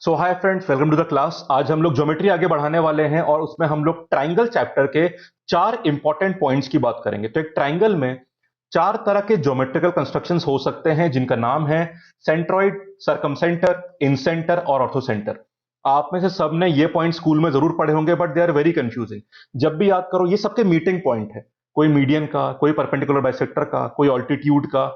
So hi friends, welcome to the class. आज हम लोग ज्योमेट्री आगे बढ़ाने वाले हैं और उसमें हम लोग ट्राइंगल चैप्टर के चार इंपॉर्टेंट पॉइंट्स की बात करेंगे। तो एक ट्राइंगल में चार तरह के ज्योमेट्रिकल कंस्ट्रक्शंस हो सकते हैं जिनका नाम है सेंट्रॉइड, सरकमसेंटर, इंसेंटर और ऑर्थोसेंटर। आप में से सब ने ये पॉइंट स्कूल में जरूर पढ़े होंगे, but they are very confusing. जब भी याद करो, ये सबके मीटिंग पॉइंट है। कोई मीडियन का, कोई परपेंडिकुलर बाइसेक्टर का, कोई ऑल्टीट्यूड का,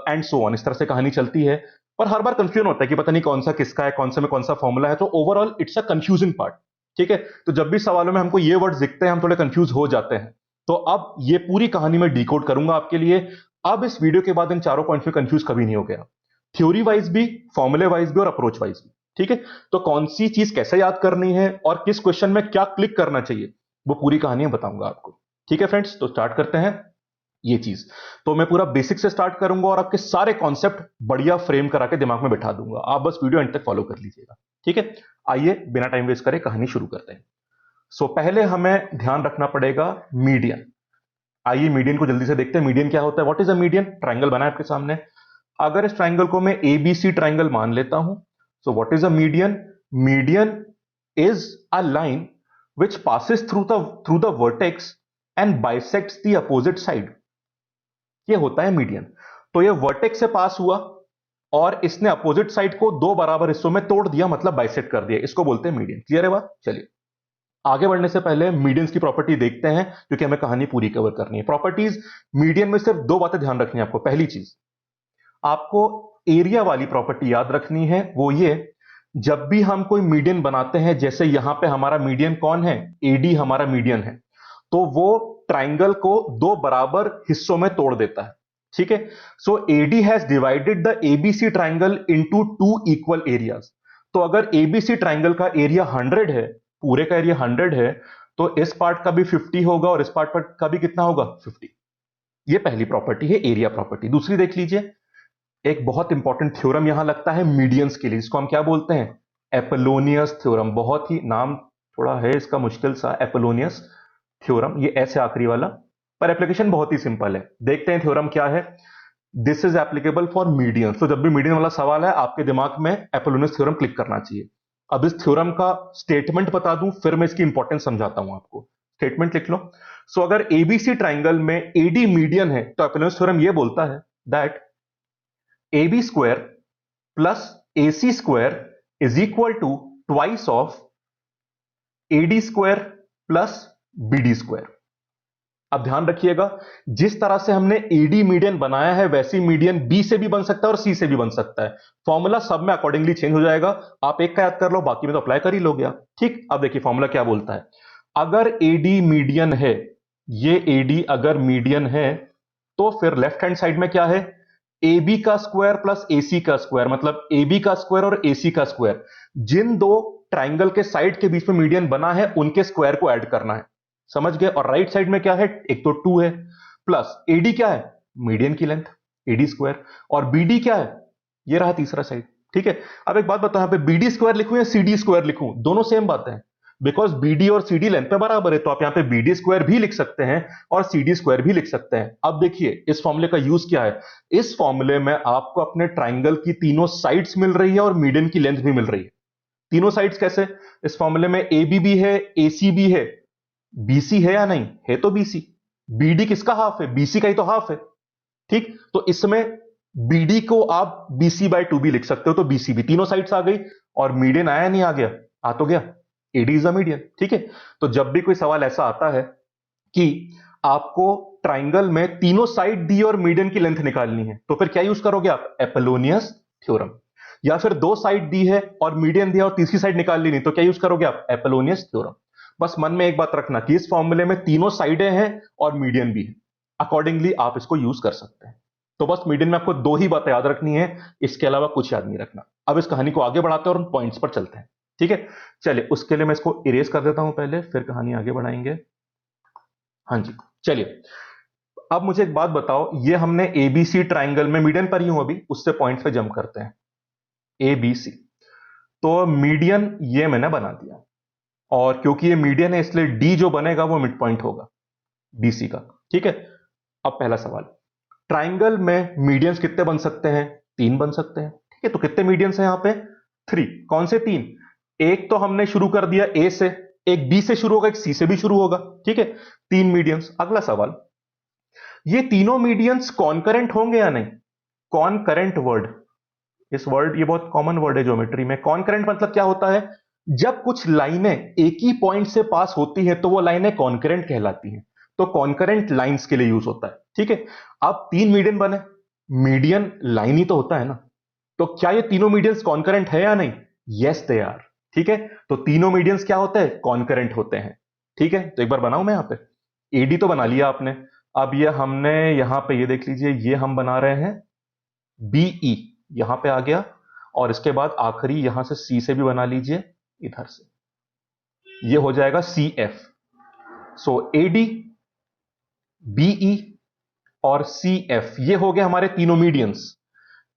एंड सो ऑन। इस तरह से कहानी चलती है। पर हर बार कंफ्यूजन होता है कि पता नहीं कौन सा किसका है, कौन से में कौन सा फॉर्मूला है। तो overall it's a confusing part. ठीक है, तो जब भी सवालों में हमको ये वर्ड्स दिखते हैं, हम थोड़े कंफ्यूज हो जाते हैं। तो अब ये पूरी कहानी में डिकोड करूंगा आपके लिए। अब इस वीडियो के बाद इन चारों पॉइंट्स में कंफ्यूज कभी नहीं हो गया, थ्योरी वाइज भी, फॉर्मूले वाइज भी और अप्रोच वाइज भी। ठीक है, तो कौन सी चीज कैसे याद करनी है और किस क्वेश्चन में क्या क्लिक करना चाहिए, वो पूरी कहानी बताऊंगा आपको। ठीक है फ्रेंड्स, तो स्टार्ट करते हैं ये चीज। तो मैं पूरा बेसिक से स्टार्ट करूंगा और आपके सारे कॉन्सेप्ट बढ़िया फ्रेम करा के दिमाग में बैठा दूंगा। आप बस वीडियो एंड तक फॉलो कर लीजिएगा। ठीक है, आइए बिना टाइम वेस्ट करे कहानी शुरू करते हैं। पहले हमें ध्यान रखना पड़ेगा मीडियन। आइए मीडियन को जल्दी से देखते हैं। मीडियन क्या होता है? What is a median? Triangle बना है आपके सामने। अगर इस ट्राइंगल को मैं एबीसी ट्राइंगल मान लेता हूं, so what is a median? Median is a line which passes through the vertex and bisects the opposite side। ये होता है मीडियन। तो ये वर्टेक्स से पास हुआ और इसने अपोजिट साइड को दो बराबर हिस्सों में तोड़ दिया, मतलब बाइसेक्ट कर दिया। इसको बोलते हैं मीडियन। क्लियर है बात? चलिए आगे बढ़ने से पहले मीडियंस की प्रॉपर्टी देखते हैं, क्योंकि हमें कहानी पूरी कवर करनी है। प्रॉपर्टीज मीडियन में सिर्फ दो बातें ध्यान रखनी है आपको। पहली चीज, आपको एरिया वाली प्रॉपर्टी याद रखनी है। वो ये, जब भी हम कोई मीडियन बनाते हैं, जैसे यहां पे हमारा मीडियन कौन है? एडी हमारा मीडियन है। तो वो ट्राइंगल को दो बराबर हिस्सों में तोड़ देता है। ठीक है, so AD has divided the ABC triangle into two equal areas. तो अगर एबीसी ट्राइंगल का एरिया 100 है, पूरे का एरिया 100 है, तो इस पार्ट का भी 50 होगा और इस पार्ट का भी कितना होगा? 50। ये पहली प्रॉपर्टी है, एरिया प्रॉपर्टी। दूसरी देख लीजिए, एक बहुत इंपॉर्टेंट थ्योरम यहां लगता है मीडियंस के लिए, जिसको हम क्या बोलते हैं? एपोलोनियस थ्योरम। बहुत ही नाम थोड़ा है इसका मुश्किल सा, एपोलोनियस थ्योरम। ये ऐसे आखिरी वाला, पर एप्लीकेशन बहुत ही सिंपल है। देखते हैं थ्योरम क्या है। This is applicable for medians. तो जब भी मीडियन वाला सवाल है, आपके दिमाग में एपोलोनियस थ्योरम क्लिक करना चाहिए। अब इस थ्योरम का स्टेटमेंट बता दूं, फिर मैं इसकी इंपॉर्टेंस समझाता हूं आपको। स्टेटमेंट लिख लो। अगर एबीसी ट्राइंगल में एडी मीडियन है, तो एपोलोनियस थ्योरम ये बोलता है that AB square plus AC square is equal to twice of AD square plus BD square। अब ध्यान रखिएगा, जिस तरह से हमने एडी मीडियन बनाया है, वैसी मीडियन बी से भी बन सकता है और सी से भी बन सकता है। फॉर्मूला सब में अकॉर्डिंगली चेंज हो जाएगा। आप एक का याद कर लो, बाकी में तो अप्लाई कर ही लोगे आप। ठीक, अब देखिए फॉर्मूला क्या बोलता है। अगर एडी मीडियन है, ये एडी अगर मीडियन है, तो फिर लेफ्ट हैंड साइड में क्या है? ए बी का स्क्वायर प्लस ए सी का स्क्वायर, मतलब ए बी का स्क्वायर और ए सी का स्क्वायर। जिन दो ट्राइंगल के साइड के बीच में मीडियन बना है, उनके स्क्वायर को ऐड करना है। समझ गए? और राइट साइड में क्या है? एक तो 2 है, प्लस एडी क्या है? मीडियन की लेंथ, एडी स्क्वायर। और बीडी क्या है? ये रहा तीसरा साइड। ठीक है, अब एक बात बताओ, यहां पे बीडी स्क्वायर लिखूं या सीडी स्क्वायर लिखूं? दोनों सेम बात है, बिकॉज बीडी और सीडी लेंथ पे बराबर है। तो आप यहां पे बीडी स्क्वायर भी लिख सकते हैं और सीडी स्क्वायर भी लिख सकते हैं। अब देखिए इस फॉर्मूले का यूज क्या है। इस फॉर्मूले में आपको अपने ट्राइंगल की तीनों साइड्स मिल रही है और मीडियन की लेंथ भी मिल रही है। तीनों साइड्स कैसे? इस फॉर्मूले में ए बी भी है, ए सी भी है, बीसी है या नहीं है? तो बीसी। बीडी किसका हाफ है? बीसी का ही तो हाफ है। ठीक, तो इसमें बीडी को आप बीसी बाय 2 भी लिख सकते हो। तो बीसी भी, तीनों साइड्स आ गई। और मीडियन आया नहीं? आ गया, आ तो गया। AD is a median. ठीक है, तो जब भी कोई सवाल ऐसा आता है कि आपको ट्राइंगल में तीनों साइड दी और मीडियन की लेंथ निकालनी है, तो फिर क्या यूज करोगे आप? एपोलोनियस थ्योरम। या फिर दो साइड दी है और मीडियन दिया और तीसरी साइड निकाल लेनी, तो क्या यूज करोगे आप? एपोलोनियस थ्योरम। बस मन में एक बात रखना कि इस फॉर्मूले में तीनों साइडें हैं और मीडियन भी है। अकॉर्डिंगली आप इसको यूज कर सकते हैं। तो बस मीडियन में आपको दो ही बातें याद रखनी है, इसके अलावा कुछ याद नहीं रखना। अब इस कहानी को आगे बढ़ाते हैं और उन पॉइंट्स पर चलते हैं। ठीक है, चलिए उसके लिए मैं इसको इरेज कर देता हूं पहले, फिर कहानी आगे बढ़ाएंगे। हाँ जी, चलिए अब मुझे एक बात बताओ, ये हमने एबीसी ट्राइंगल में मीडियन पर ही हूं अभी, उससे पॉइंट्स पे जंप करते हैं। एबीसी, तो मीडियन ये मैंने बना दिया, और क्योंकि ये मीडियन है इसलिए डी जो बनेगा वो मिड पॉइंट होगा बीसी का। ठीक है, अब पहला सवाल, ट्राइंगल में मीडियंस कितने बन सकते हैं? 3 बन सकते हैं। ठीक है, तो कितने मीडियंस हैं यहां पे? 3। कौन से 3? एक तो हमने शुरू कर दिया ए से, एक बी से शुरू होगा, एक सी से भी शुरू होगा, ठीक है, 3 मीडियंस। अगला सवाल, ये तीनों मीडियंस कॉन्करेंट होंगे या नहीं? कॉन्करेंट वर्ड, इस वर्ड, ये बहुत कॉमन वर्ड है ज्योमेट्री में। कॉन्करेंट मतलब क्या होता है? जब कुछ लाइनें एक ही पॉइंट से पास होती है तो वो लाइनें कॉन्करेंट कहलाती हैं। तो कॉन्करेंट लाइंस के लिए यूज होता है, ठीक है। अब 3 मीडियन बने, मीडियन लाइन ही तो होता है ना, तो क्या ये तीनों मीडियंस कॉन्करेंट है या नहीं? यस दे आर, ठीक है। तो तीनों मीडियंस क्या होते हैं? कॉन्करेंट होते हैं, ठीक है। तो एक बार बनाऊं मैं यहां पे, एडी तो बना लिया आपने। अब ये हमने यहां पे, ये देख लीजिए, ये हम बना रहे हैं बीई, यहां पे आ गया, और इसके बाद आखिरी यहां से सी से भी बना लीजिए इधर से, ये हो जाएगा C F. So AD, BE और सी एफ, ये हो गए हमारे तीनों मीडियंस।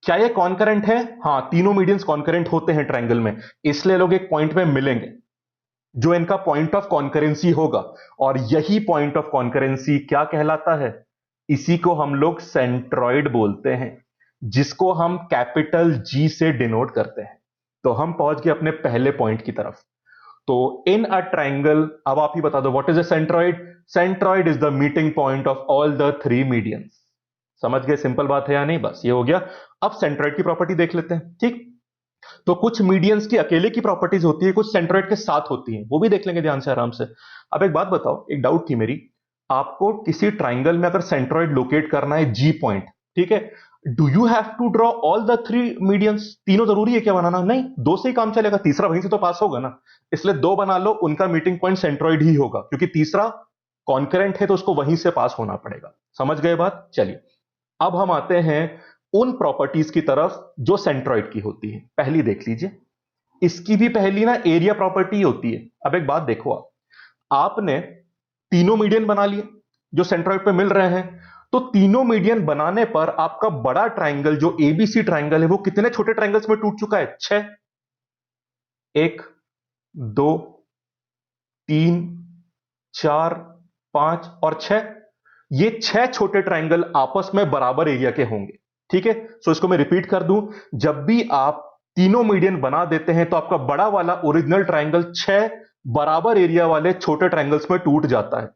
क्या ये कॉन्करेंट है? हाँ, तीनों मीडियंस कॉन्करेंट होते हैं ट्रायंगल में, इसलिए लोग एक पॉइंट में मिलेंगे जो इनका पॉइंट ऑफ कॉन्करेंसी होगा, और यही पॉइंट ऑफ कॉन्करेंसी क्या कहलाता है? इसी को हम लोग सेंट्रॉइड बोलते हैं, जिसको हम कैपिटल जी से डिनोट करते हैं। तो हम पहुंच गए अपने पहले पॉइंट की तरफ। तो इन अ ट्रायंगल, अब आप ही बता दो, what is a centroid? Centroid is the meeting point of all the 3 medians. समझ गए? सिंपल बात है या नहीं? बस ये हो गया। अब सेंट्रॉइड की प्रॉपर्टी देख लेते हैं, ठीक। तो कुछ मीडियंस की अकेले की प्रॉपर्टीज होती है, कुछ सेंट्रॉइड के साथ होती हैं, वो भी देख लेंगे ध्यान से, आराम से। अब एक बात बताओ, एक डाउट थी मेरी, आपको किसी ट्राइंगल में अगर सेंट्रॉइड लोकेट करना है, जी पॉइंट, ठीक है, do you have to draw all the 3 medians? तीनों जरूरी है क्या बनाना? नहीं, 2 से ही काम चलेगा, तीसरा वहीं से तो पास होगा ना। इसलिए 2 बना लो, उनका मीटिंग पॉइंट सेंट्रॉइड ही होगा, क्योंकि तीसरा कॉन्करेंट है तो उसको वहीं से पास होना पड़ेगा। समझ गए बात? चलिए, अब हम आते हैं उन प्रॉपर्टीज की तरफ जो सेंट्रॉइड की होती है। पहली देख लीजिए, इसकी भी पहली ना एरिया प्रॉपर्टी होती है। अब एक बात देखो, आपने तीनों मीडियन बना लिए जो सेंट्रॉइड पे मिल रहे हैं, तो तीनों मीडियन बनाने पर आपका बड़ा ट्राइंगल जो एबीसी ट्राइंगल है वो कितने छोटे ट्राइंगल्स में टूट चुका है? 6। 1, 2, 3, 4, 5 और 6। ये 6 छोटे ट्राइंगल आपस में बराबर एरिया के होंगे, ठीक है। सो इसको मैं रिपीट कर दूं, जब भी आप तीनों मीडियन बना देते हैं तो आपका बड़ा वाला ओरिजिनल ट्राइंगल 6 बराबर एरिया वाले छोटे ट्राइंगल्स में टूट जाता है।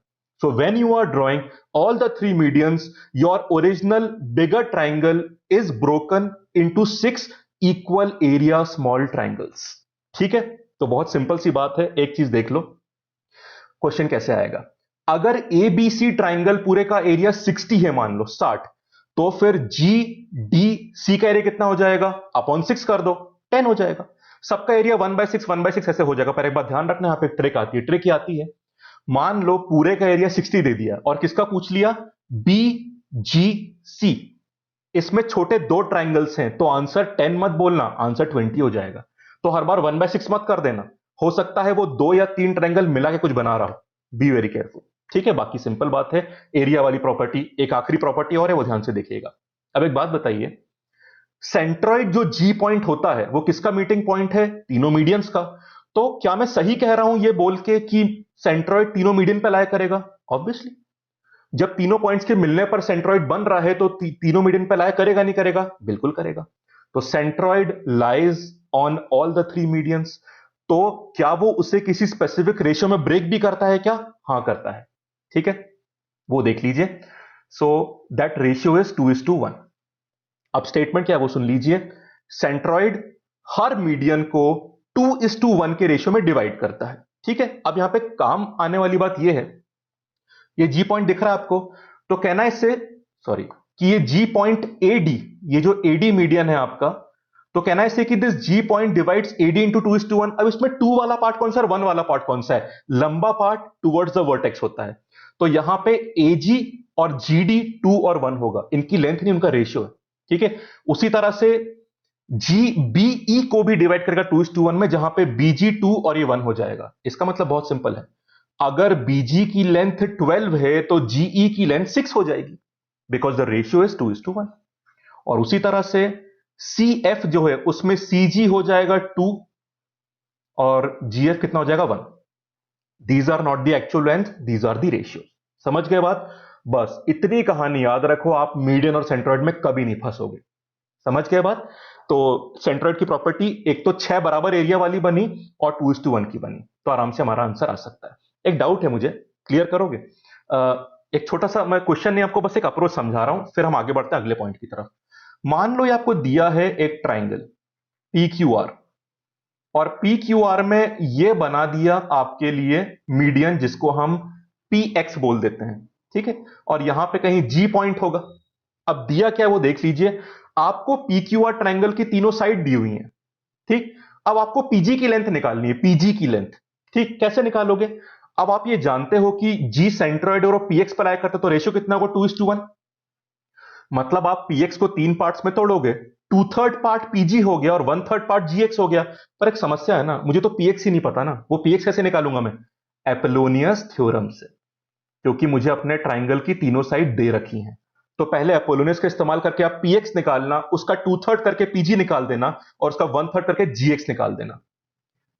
So when you are drawing all the 3 medians, your original bigger triangle is broken into 6 equal area small triangles, ठीक है। तो बहुत सिंपल सी बात है, एक चीज देख लो, क्वेश्चन कैसे आएगा। अगर ए बी सी ट्राइंगल पूरे का एरिया 60 है, मान लो 60, तो फिर जी डी सी का एरिया कितना हो जाएगा? अपॉन 6 कर दो, 10 हो जाएगा। सबका एरिया 1/6 1/6 ऐसे हो जाएगा। पर एक बात ध्यान रखना, यहां पे ट्रिक आती है। ट्रिक आती है, मान लो पूरे का एरिया 60 दे दिया और किसका पूछ लिया? बी जी सी। इसमें छोटे 2 ट्राइंगल्स हैं, तो आंसर 10 मत बोलना, आंसर 20 हो जाएगा। तो हर बार 1/6 मत कर देना, हो सकता है वो 2 या 3 ट्राइंगल मिला के कुछ बना रहा हो। बी वेरी केयरफुल, ठीक है। बाकी सिंपल बात है, एरिया वाली प्रॉपर्टी। एक आखिरी प्रॉपर्टी और है, वो ध्यान से देखिएगा। अब एक बात बताइए, सेंट्रॉइड जो जी पॉइंट होता है वो किसका मीटिंग पॉइंट है? तीनों मीडियंस का। तो क्या मैं सही कह रहा हूं ये बोल के कि सेंट्रॉइड तीनों मीडियन पे लाया करेगा? ऑब्वियसली, जब तीनों पॉइंट्स के मिलने पर सेंट्रॉइड बन रहा है तो तीनों मीडियन पे लाया करेगा नहीं करेगा? बिल्कुल करेगा। तो centroid lies on all the 3 medians. तो क्या वो उसे किसी स्पेसिफिक रेशियो में ब्रेक भी करता है क्या? हां, करता है, ठीक है। वो देख लीजिए। So that ratio is 2:1। अब स्टेटमेंट क्या है वो सुन लीजिए। सेंट्रॉइड हर मीडियन को 2:1 के रेशियो में डिवाइड करता है, ठीक है। अब यहां पे काम आने वाली बात यह है, ये जी पॉइंट दिख रहा है आपको, तो कहना है इससे, सॉरी, कि ये जी पॉइंट एडी, ये जो एडी मीडियन है आपका, तो कहना है इससे कि this G point divides AD into 2:1। अब इसमें 2 वाला पार्ट कौन सा है, 1 वाला पार्ट कौन सा है? लंबा पार्ट टुवर्ड्स द वर्टेक्स होता है। तो यहां पे एजी और जीडी 2 और 1 होगा, इनकी लेंथ नहीं, उनका रेशियो है, ठीक है। उसी तरह से जी बीई को भी डिवाइड करेगा 2:1 में, जहां पे बीजी 2 और ये 1 हो जाएगा। इसका मतलब बहुत सिंपल है, अगर बीजी की लेंथ 12 है तो जीई की लेंथ 6 हो जाएगी, बिकॉज द रेशियो इज 2:1। और उसी तरह से सी एफ जो है उसमें सी जी हो जाएगा 2 और जी एफ कितना हो जाएगा? 1। These are not the actual length, these are the ratio. समझ गए बात? बस इतनी कहानी याद रखो, आप मीडियन और सेंट्रॉइड में कभी नहीं फंसोगे। समझ गए बात? तो सेंट्रोइड की प्रॉपर्टी एक तो 6 बराबर एरिया वाली बनी और 2:1 की बनी, तो आराम से हमारा आंसर आ सकता है। एक डाउट है मुझे, क्लियर करोगे? एक छोटा सा, मैं क्वेश्चन नहीं आपको, बस एक अप्रोच समझा रहा हूं, फिर हम आगे बढ़ते हैं अगले पॉइंट की तरफ। मान लो ये आपको दिया है एक ट्राइंगल पी क्यू आर, और पी क्यू आर में ये बना दिया आपके लिए मीडियन, जिसको हम पी एक्स बोल देते हैं, ठीक है, और यहां पे कहीं जी पॉइंट होगा। अब दिया क्या है वो देख लीजिए, आपको पी क्यू आर ट्राइंगल की तीनों साइड दी हुई हैं, ठीक। अब आपको पीजी की लेंथ निकालनी है, पीजी की लेंथ, ठीक। कैसे निकालोगे? अब आप ये जानते हो कि जी सेंट्रोइड और पी एक्स पर आया करते, तो रेशियो कितना होगा? 2:1। मतलब आप पीएक्स को 3 पार्ट्स में तोड़ोगे, 2/3 पार्ट पीजी हो गया और 1/3 पार्ट जीएक्स हो गया। पर एक समस्या है ना, मुझे तो पीएक्स ही नहीं पता ना, वो पीएक्स कैसे निकालूंगा मैं? एपोलोनियस थ्योरम से, क्योंकि मुझे अपने ट्राइंगल की तीनों साइड दे रखी हैं। तो पहले एपोलोनियस का इस्तेमाल करके आप पीएक्स निकालना, उसका 2/3 करके पीजी निकाल देना, और उसका 1/3 करके जीएक्स निकाल देना।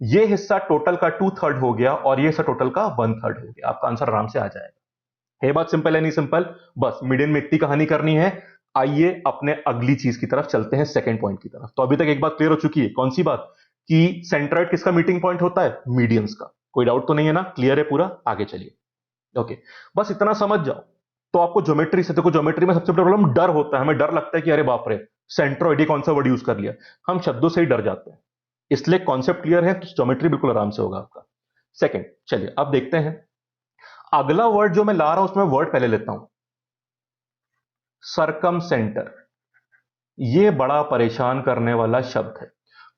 ये हिस्सा टोटल का 2/3 हो गया और ये हिस्सा टोटल का 1/3 हो गया। आपका आंसर आराम से आ जाएगा। है बात सिंपल है नहीं सिंपल? बस मीडियन में इतनी कहानी करनी है। आइए अपने अगली चीज की तरफ चलते हैं, सेकंड पॉइंट की तरफ। तो अभी तक एक बात क्लियर हो चुकी है, कौन सी बात? कि सेंट्रोइड किसका मीटिंग पॉइंट होता है? मीडियंस का। कोई डाउट तो नहीं है ना? क्लियर है पूरा? आगे चलिए। ओके, बस इतना समझ जाओ तो आपको ज्योमेट्री से, देखो ज्योमेट्री में सबसे बड़ा प्रॉब्लम डर होता है। हमें डर लगता है कि अरे बाप रे, सेंट्रोइड ही कौन सा वर्ड यूज कर लिया। हम शब्दों से ही डर जाते हैं, इसलिए कॉन्सेप्ट क्लियर है तो ज्योमेट्री बिल्कुल आराम से होगा आपका। सेकंड, चलिए अब देखते हैं अगला वर्ड जो मैं ला रहा हूं, उसमें वर्ड पहले लेता हूं, सरकम सेंटर। ये बड़ा परेशान करने वाला शब्द है,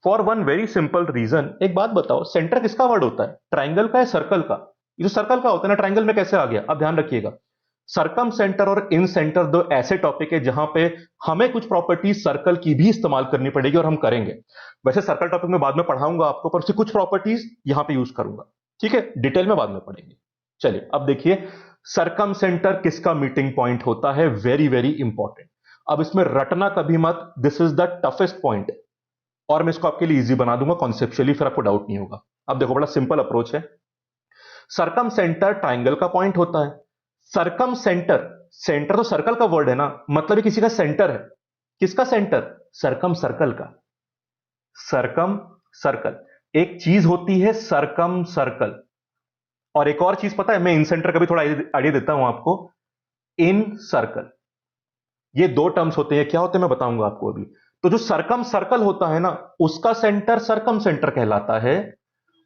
for one very simple reason. एक बात बताओ, सेंटर किसका वर्ड होता है? ट्राइंगल का या सर्कल का? ये जो सर्कल का होता है ना, ट्राइंगल में कैसे आ गया? अब ध्यान रखिएगा, सरकम सेंटर और इन सेंटर दो ऐसे टॉपिक है जहां पे हमें कुछ प्रॉपर्टीज सर्कल की भी इस्तेमाल करनी पड़ेगी, और हम करेंगे। वैसे सर्कल टॉपिक में बाद में पढ़ाऊंगा आपको, पर उसकी कुछ प्रॉपर्टीज यहां पे यूज करूंगा, ठीक है, डिटेल में बाद में पढ़ेंगे। चलिए अब देखिए, सरकम सेंटर किसका मीटिंग पॉइंट होता है? Very very important. अब इसमें रटना कभी मत, this is the toughest point, और मैं इसको आपके लिए इजी बना दूंगा कॉन्सेप्चुअली, फिर आपको डाउट नहीं होगा। अब देखो, बड़ा सिंपल अप्रोच है। सरकम सेंटर ट्राइंगल का पॉइंट होता है। सरकम सेंटर, सेंटर तो सर्कल का वर्ड है ना, मतलब ये किसी का सेंटर है। किसका सेंटर? सरकम सर्कल का। सरकम सर्कल, एक चीज होती है सरकम सर्कल, और एक और चीज पता है, मैं इन सेंटर का भी थोड़ा आइडिया देता हूं आपको। इन सर्कल, ये दो टर्म्स होते हैं, क्या होते हैं मैं बताऊंगा आपको अभी। तो जो सरकम सर्कल होता है ना, उसका सेंटर सरकम सेंटर कहलाता है,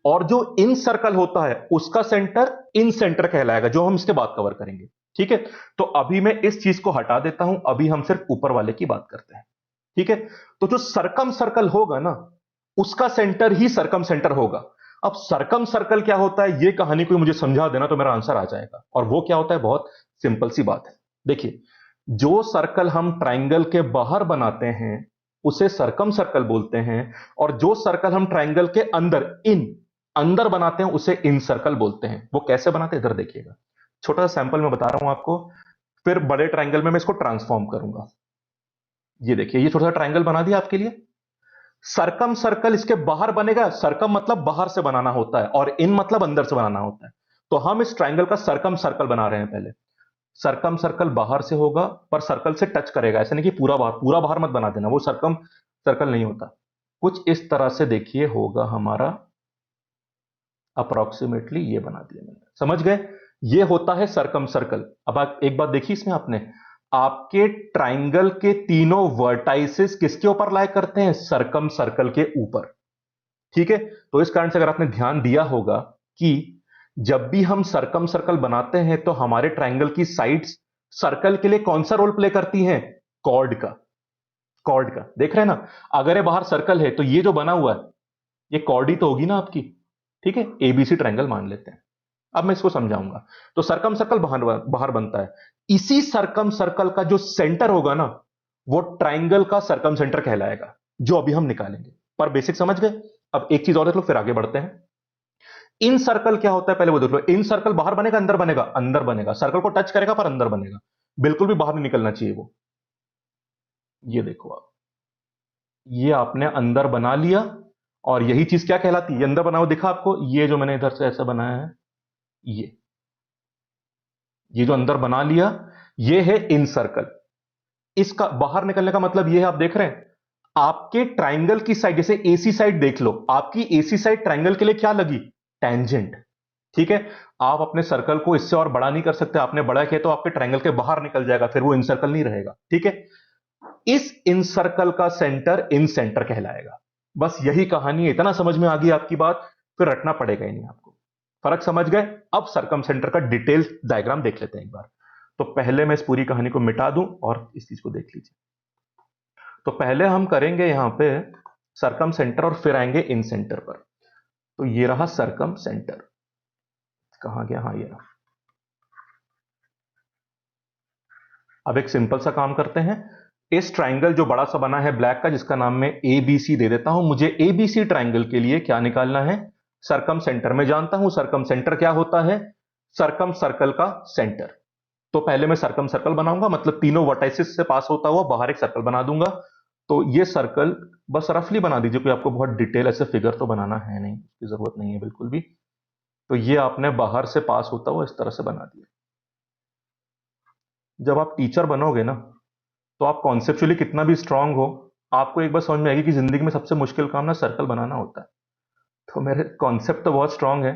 और जो इन सर्कल होता है उसका सेंटर इन सेंटर कहलाएगा, जो हम इसके बाद कवर करेंगे, ठीक है। तो अभी मैं इस चीज को हटा देता हूं, अभी हम सिर्फ ऊपर वाले की बात करते हैं, ठीक है। तो जो सरकम सर्कल होगा ना, उसका सेंटर ही सरकम सेंटर होगा। अब सरकम सर्कल क्या होता है, ये कहानी कोई मुझे समझा देना तो मेरा आंसर आ जाएगा। और वो क्या होता है, बहुत सिंपल सी बात है। देखिए, जो सर्कल हम ट्राइंगल के बाहर बनाते हैं उसे सरकम सर्कल बोलते हैं, और जो सर्कल हम ट्राइंगल के अंदर इन अंदर बनाते हैं उसे इन सर्कल बोलते हैं। वो कैसे बनाते हैं इधर देखिएगा, छोटा सा सैंपल मैं बता रहा हूं आपको, फिर बड़े ट्राइंगल में मैं इसको ट्रांसफॉर्म करूंगा। ये देखिए, ये छोटा सा ट्राइंगल बना दिया आपके लिए। सरकम सर्कल इसके बाहर बनेगा, सरकम मतलब बाहर से बनाना होता है और इन मतलब अंदर से बनाना होता है। तो हम इस ट्राइंगल का सरकम सर्कल बना रहे हैं। पहले सरकम सर्कल बाहर से होगा, पर सर्कल से टच करेगा, ऐसा नहीं कि पूरा बाहर मत बना देना, वो सरकम सर्कल नहीं होता। कुछ इस तरह से देखिए होगा हमारा, अप्रोक्सीमेटली ये बना दिया मैंने, समझ गए? ये होता है सरकम सर्कल। अब आप एक बात देखिए इसमें, आपने आपके ट्राइंगल के तीनों वर्टाइसेस किसके ऊपर लाई करते हैं? सरकम सर्कल के ऊपर, ठीक है। तो इस कारण से अगर आपने ध्यान दिया होगा कि जब भी हम सरकम सर्कल बनाते हैं तो हमारे ट्राइंगल की साइड्स सर्कल के लिए कौन सा रोल प्ले करती हैं? कॉर्ड का। कॉर्ड का, देख रहे हैं ना? अगर ये बाहर सर्कल है तो ये जो बना हुआ है ये कॉर्ड ही तो होगी ना आपकी, ठीक है। एबीसी ट्राइंगल मान लेते हैं। अब मैं इसको समझाऊंगा। तो सरकम सर्कल बाहर बाहर बनता है, इसी सरकम सर्कल का जो सेंटर होगा ना, वो ट्राइंगल का सरकम सेंटर कहलाएगा, जो अभी हम निकालेंगे। पर बेसिक समझ गए? अब एक चीज और देख लो, फिर आगे बढ़ते हैं। इन सर्कल क्या होता है पहले वो देख लो। इन सर्कल बाहर बनेगा अंदर बनेगा? अंदर बनेगा। सर्कल को टच करेगा पर अंदर बनेगा, बिल्कुल भी बाहर नहीं निकलना चाहिए वो। ये देखो आप, ये आपने अंदर बना लिया, और यही चीज क्या कहलाती है? ये अंदर बना हुआ दिखा आपको, ये जो मैंने इधर से ऐसा बनाया है, ये जो अंदर बना लिया, ये है इन सर्कल। इसका बाहर निकलने का मतलब ये है, आप देख रहे हैं आपके ट्राइंगल की साइड, जैसे एसी साइड देख लो, आपकी एसी साइड ट्राइंगल के लिए क्या लगी? टेंजेंट। ठीक है, आप अपने सर्कल को इससे और बड़ा नहीं कर सकते, आपने बड़ा किया तो आपके ट्राइंगल के बाहर निकल जाएगा, फिर वो इन सर्कल नहीं रहेगा। ठीक है, इस इन सर्कल का सेंटर इन सेंटर कहलाएगा। बस यही कहानी है, इतना समझ में आ गई आपकी बात, फिर रटना पड़ेगा ही नहीं आपको। फर्क समझ गए? अब सर्कम सेंटर का डिटेल डायग्राम देख लेते हैं एक बार। तो पहले मैं इस पूरी कहानी को मिटा दूं और इस चीज को देख लीजिए। तो पहले हम करेंगे यहां पे सर्कम सेंटर और फिर आएंगे इन सेंटर पर। तो ये रहा सर्कम सेंटर, कहां गया? हाँ, ये रहा। अब एक सिंपल सा काम करते हैं, इस ट्राइंगल जो बड़ा सा बना है ब्लैक का, जिसका नाम मैं एबीसी दे देता हूं, मुझे एबीसी ट्राइंगल के लिए क्या निकालना है? Circum centre. मैं जानता हूं सर्कम सेंटर क्या होता है, सर्कम सर्कल का सेंटर। तो पहले मैं सर्कम सर्कल बनाऊंगा, मतलब तीनों वर्टाइसिस से पास होता हुआ बाहर एक सर्कल बना दूंगा। तो ये सर्कल बस रफली बना दीजिए, कोई आपको बहुत डिटेल ऐसे फिगर तो बनाना है नहीं, इसकी जरूरत नहीं है बिल्कुल भी। तो ये आपने बाहर से पास होता हुआ इस तरह से बना दिया। जब आप टीचर बनोगे ना, तो आप कॉन्सेप्चुअली कितना भी स्ट्रांग हो, आपको एक बार समझ में आएगी कि जिंदगी में सबसे मुश्किल काम ना सर्कल बनाना होता है। तो मेरे कॉन्सेप्ट तो बहुत स्ट्रांग है,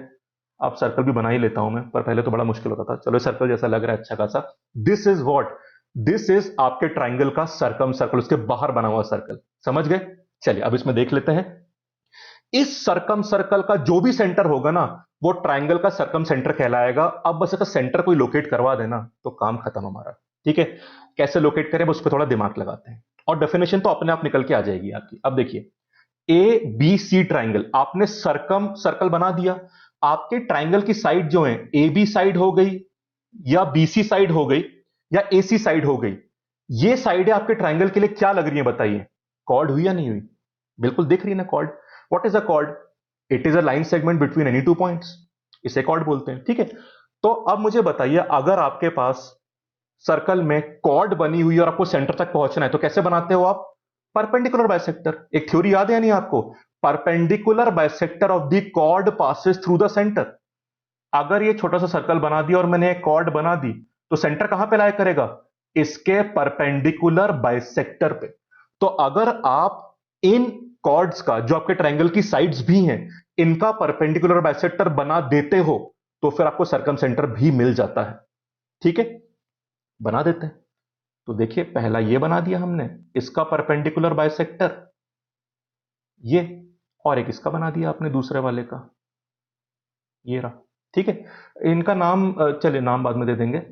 अब सर्कल भी बना ही लेता हूं मैं, पर पहले तो बड़ा मुश्किल होता था। चलो सर्कल जैसा लग रहा है अच्छा खासा। This is what, this is आपके ट्राइंगल का सर्कम सर्कल, उसके बाहर बना हुआ सर्कल। समझ गए? चलिए अब इसमें देख लेते हैं। इस सर्कम सर्कल का जो भी सेंटर होगा ना, वो ट्राइंगल का सर्कम सेंटर कहलाएगा। अब बस इसका सेंटर कोई लोकेट करवा देना तो काम खत्म हमारा। ठीक है, कैसे लोकेट करें उस पर थोड़ा दिमाग लगाते हैं, और डेफिनेशन तो अपने आप निकल के आ जाएगी आपकी। अब देखिए, ए बी सी ट्राइंगल, आपने सर्कम सर्कल बना दिया। आपके ट्राइंगल की साइड जो है, ए बी साइड हो गई या बी सी साइड हो गई या ए सी साइड हो गई, ये साइड है आपके ट्राइंगल के लिए क्या लग रही है बताइए? कॉर्ड हुई या नहीं हुई? बिल्कुल दिख रही है ना chord. What is a chord? It is a line segment between any two points, इसे कॉर्ड बोलते हैं। ठीक है, तो अब मुझे बताइए, अगर आपके पास सर्कल में कॉर्ड बनी हुई और आपको सेंटर तक पहुंचना है तो कैसे बनाते हो आप? Perpendicular bisector. एक थ्योरी याद है या नहीं आपको? Perpendicular bisector of the chord passes through the centre. अगर ये छोटा सा सर्कल बना दिया और मैंने एक कॉर्ड बना दी, तो सेंटर कहां पे लाया करेगा? इसके परपेंडिकुलर बाइसेक्टर पे। तो अगर आप इन कॉर्ड्स का, जो आपके ट्रायंगल की साइड्स भी हैं, इनका परपेंडिकुलर बाइसेक्टर बना देते हो, तो फिर आपको सर्कम सेंटर भी मिल जाता है। ठीक है, बना देते हैं। तो देखिए, पहला ये बना दिया हमने, इसका परपेंडिकुलर बाइसेक्टर ये, और एक इसका बना दिया आपने दूसरे वाले का, ये रहा। ठीक है, इनका नाम चलिए नाम बाद में दे देंगे,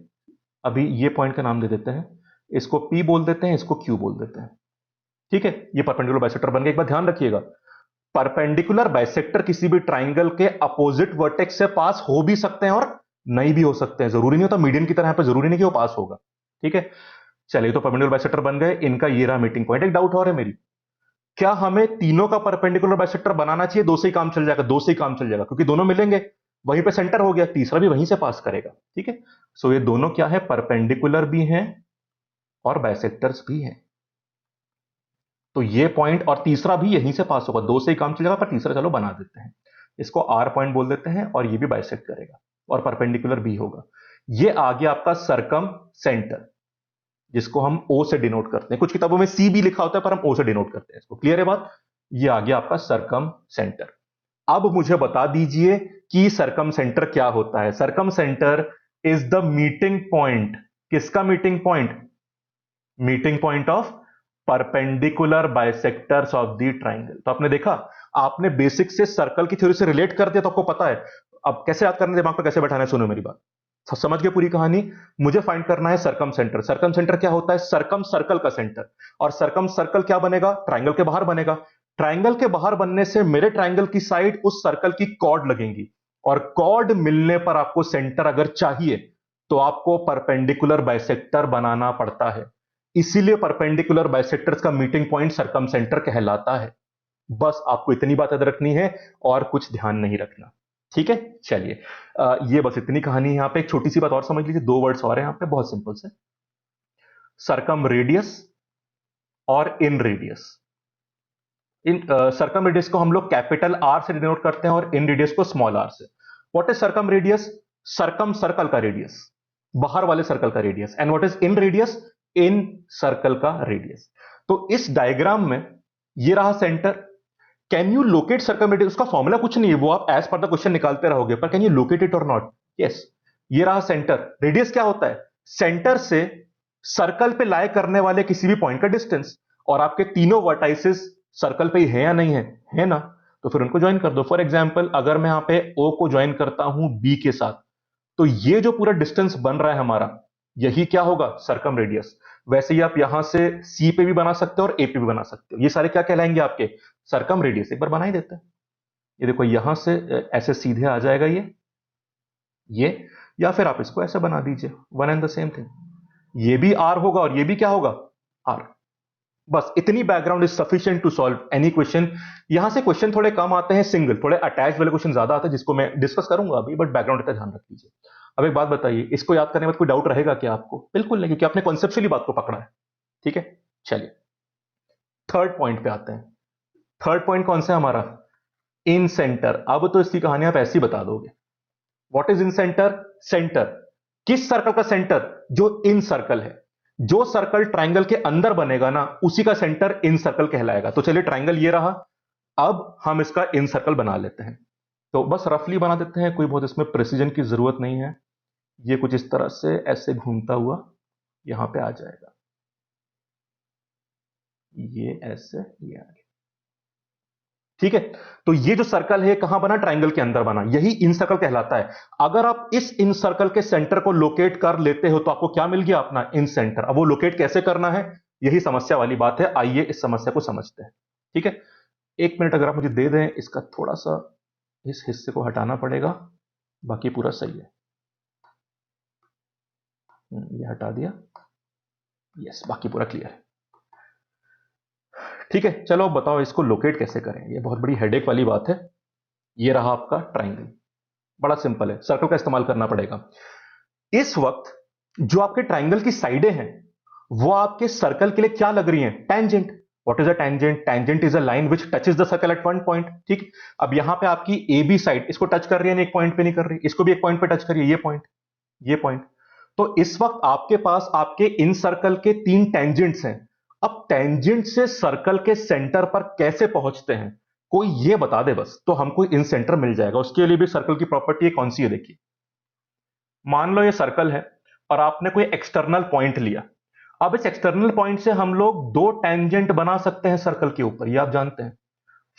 अभी ये पॉइंट का नाम दे देते हैं। इसको P बोल देते हैं, इसको Q बोल देते हैं। ठीक है, ये परपेंडिकुलर बाइसेक्टर बन गया। एक बात ध्यान रखिएगा, परपेंडिकुलर बाइसेक्टर किसी भी ट्राइंगल के अपोजिट वर्टेक्स से पास हो भी सकते हैं और नहीं भी हो सकते हैं। जरूरी नहीं होता मीडियन की तरह, यहां पर जरूरी नहीं कि वो पास होगा। ठीक है, चलिए, तो परपेंडिकुलर बाइसेक्टर बन गए, इनका ये रहा मीटिंग पॉइंट। एक डाउट और है मेरी, क्या हमें तीनों का परपेंडिकुलर बाइसेक्टर बनाना चाहिए? दो से ही काम चल जाएगा, दो से ही काम चल जाएगा, क्योंकि दोनों मिलेंगे, वहीं पे सेंटर हो गया, तीसरा भी वहीं से पास करेगा। ठीक है, सो ये दोनों क्या है? परपेंडिकुलर भी हैं और बाइसेक्टर्स भी हैं। तो ये पॉइंट और तीसरा भी यहीं से पास होगा, दो से ही काम चल जाएगा, पर तीसरा चलो बना देते हैं, इसको आर पॉइंट बोल देते हैं, और ये भी बाइसेक्ट करेगा और परपेंडिकुलर भी होगा। ये आ गया आपका सर्कम सेंटर, जिसको हम ओ से डिनोट करते हैं। कुछ किताबों में सी भी लिखा होता है, पर हम ओ से डिनोट करते हैं इसको। क्लियर है बात? ये आ गया आपका सर्कम सेंटर। अब मुझे बता दीजिए कि सर्कम सेंटर क्या होता है। Circumcentre is the meeting point. किसका meeting point? Meeting point of perpendicular bisectors of the triangle. तो आपने देखा, आपने बेसिक से सर्कल की थ्योरी से रिलेट कर दिया, तो आपको पता है अब कैसे याद करना, दिमाग पर कैसे बैठाना है। सुनो मेरी बात, समझ गए पूरी कहानी? मुझे फाइंड करना है सर्कम सेंटर। सर्कम सेंटर क्या होता है? सर्कम सर्कल का सेंटर। और सर्कम सर्कल क्या बनेगा? ट्राइंगल के बाहर बनेगा। ट्राइंगल के बाहर बनने से मेरे ट्राइंगल की साइड उस सर्कल की कॉर्ड लगेंगी, और कॉर्ड मिलने पर आपको सेंटर अगर चाहिए तो आपको परपेंडिकुलर बाइसेक्टर बनाना पड़ता है। इसीलिए परपेंडिकुलर बाइसेक्टर्स का मीटिंग पॉइंट सर्कम सेंटर कहलाता है। बस आपको इतनी बात याद रखनी है और कुछ ध्यान नहीं रखना। ठीक है, चलिए, ये बस इतनी कहानी है। यहां पे एक छोटी सी बात और समझ लीजिए, दो वर्ड्स और हैं यहां पे, बहुत सिंपल से, सर्कम रेडियस और इन रेडियस। इन सर्कम रेडियस को हम लोग कैपिटल आर से डिनोट करते हैं और इन रेडियस को स्मॉल आर से। What is circum radius? Circum circle का रेडियस, बाहर वाले सर्कल का radius. And what is in radius? In circle का रेडियस। तो इस डायग्राम में ये रहा centre. Can you locate circle radius? उसका फॉर्मूला कुछ नहीं है, वो आप एज पर द क्वेश्चन निकालते रहोगे, पर कैन यू लोकेट इट और नॉट? यस। ये रहा सेंटर। रेडियस क्या होता है? सेंटर से सर्कल पे लाए करने वाले किसी भी पॉइंट का डिस्टेंस। और आपके तीनों वर्टाइसेस सर्कल पे ही है या नहीं है? है ना? तो फिर उनको ज्वाइन कर दो। फॉर एग्जाम्पल, अगर मैं यहां पे ओ को ज्वाइन करता हूं बी के साथ, तो ये जो पूरा डिस्टेंस बन रहा है हमारा, यही क्या होगा? Circum radius. वैसे ही आप यहां से सी पे भी बना सकते हो और ए पे भी बना सकते हो। ये सारे क्या कहलाएंगे आपके? Circum radius. एक बार बना ही देते हैं। ये देखो, यहां से ऐसे सीधे आ जाएगा ये, या फिर आप इसको ऐसे बना दीजिए, one and the same thing. ये भी आर होगा और ये भी क्या होगा? आर। बस इतनी background is sufficient to solve any question. यहां से क्वेश्चन थोड़े कम आते हैं, सिंगल, थोड़े अटैच वाले क्वेश्चन ज्यादा आते हैं, जिसको मैं डिस्कस करूंगा अभी, बट बैकग्राउंड का ध्यान रख लीजिए। अब एक बात बताइए, इसको याद करने में कोई डाउट रहेगा क्या आपको? बिल्कुल नहीं, क्योंकि आपने कॉन्सेप्चुअली बात को पकड़ा है। ठीक है, चलिए थर्ड पॉइंट पे आते हैं। थर्ड पॉइंट कौन सा है हमारा? इन सेंटर। अब तो इसकी कहानी आप ऐसी बता दोगे। What is in centre? Centre किस सर्कल का सेंटर? जो इन सर्कल है। जो सर्कल ट्राइंगल के अंदर बनेगा ना, उसी का सेंटर इन सर्कल कहलाएगा। तो चलिए, ट्राइंगल ये रहा। अब हम इसका इन सर्कल बना लेते हैं। तो बस रफली बना देते हैं, कोई बहुत इसमें प्रिसीजन की जरूरत नहीं है। ये कुछ इस तरह से ऐसे घूमता हुआ यहां पे आ जाएगा, ये ऐसे, ये आ गया। ठीक है, तो ये जो सर्कल है कहां बना? ट्राइंगल के अंदर बना, यही इन सर्कल कहलाता है। अगर आप इस इन सर्कल के सेंटर को लोकेट कर लेते हो तो आपको क्या मिल गया? अपना इन सेंटर। अब वो लोकेट कैसे करना है, यही समस्या वाली बात है। आइए इस समस्या को समझते हैं। ठीक है, एक मिनट अगर आप मुझे दे दें, इसका थोड़ा सा इस हिस्से को हटाना पड़ेगा, बाकी पूरा सही है। ये हटा दिया, यस, बाकी पूरा क्लियर है। ठीक है, चलो अब बताओ इसको लोकेट कैसे करें। ये बहुत बड़ी हेडेक वाली बात है। ये रहा आपका ट्राइंगल, बड़ा सिंपल है, सर्कल का इस्तेमाल करना पड़ेगा। इस वक्त जो आपके ट्राइंगल की साइडें हैं, वो आपके सर्कल के लिए क्या लग रही हैं? Tangent. What is a tangent? Tangent is a line which touches the circle eight one point. ठीक, अब यहां पे आपकी ए बी साइड इसको टच कर रही है, एक पॉइंट पे नहीं कर रही, इसको भी एक पॉइंट पे टच करिए, ये पॉइंट, ये पॉइंट। तो इस वक्त आपके पास आपके इन सर्कल के तीन टेंजेंट्स हैं। अब टेंजेंट से सर्कल के सेंटर पर कैसे पहुंचते हैं, कोई ये बता दे बस, तो हमको इन सेंटर मिल जाएगा। उसके लिए भी सर्कल की प्रॉपर्टी कौन सी है, देखिए। मान लो ये सर्कल है और आपने कोई एक्सटर्नल पॉइंट लिया। अब इस एक्सटर्नल पॉइंट से हम लोग दो टेंजेंट बना सकते हैं सर्कल के ऊपर, ये आप जानते हैं।